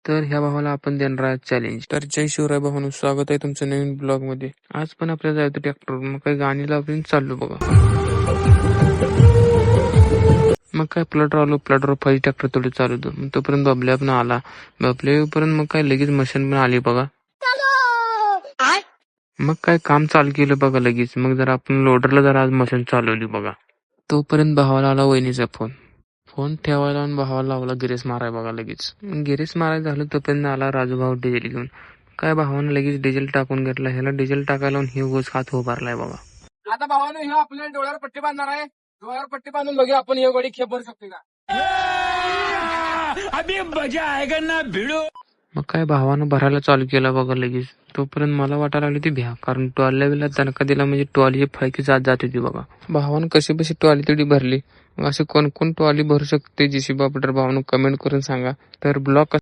तर ह्या भावाला आपण देणार आहे चॅलेंज. तर जय शिवराय भावांनो, स्वागत आहे तुमचं नवीन ब्लॉग मध्ये. आज पण आपल्याला जायचं ट्रॅक्टर, मग काही गाणी लावून चाललो बघा. मग काय प्लॉटवर फाईव्ह ट्रॅक्टर थोडी चालवतो. तोपर्यंत बबल्या पण आला. बबल्या येऊपर्यंत मग काय लगेच मशीन पण आली बघा. मग काय काम चालू केलं बघा लगेच. मग जरा आपण लोडरला जरा आज मशीन चालवली बघा. तोपर्यंत भावाला आला वहिनीचा फोन ठेवायला आणि भावाला लावला गिरेस माराय बघा लगेच. गिरेस माराय झालं तोपर्यंत आला राजू भाऊ डिझेल घेऊन. काय भावानं लगेच डिझेल टाकून घेतला. ह्याला डिझेल टाकायला हे उगाच हात उभारलाय बघा. आता भावानं हे आपल्या डोळ्यावर पट्टी बांधणार आहे. डोळ्यावर पट्टी बांधून बघूया आपण हे गाडी खेप भरू शकते का. अभी मजा आएगा ना भिडो. मग काय भावानं भरायला चालू केला बघा लगेच. तोपर्यंत मला वाटायला लागली ती भ्या, कारण टॉलीला वेळेला दणका दिला म्हणजे टॉलीची फायकी जात होती बघा. भावानं कशी बशी टॉली तेवढी भरली. असे कोण टॉली भरू शकते जेसीबी ऑपरेटर भावानं कमेंट करून सांगा. तर ब्लॉग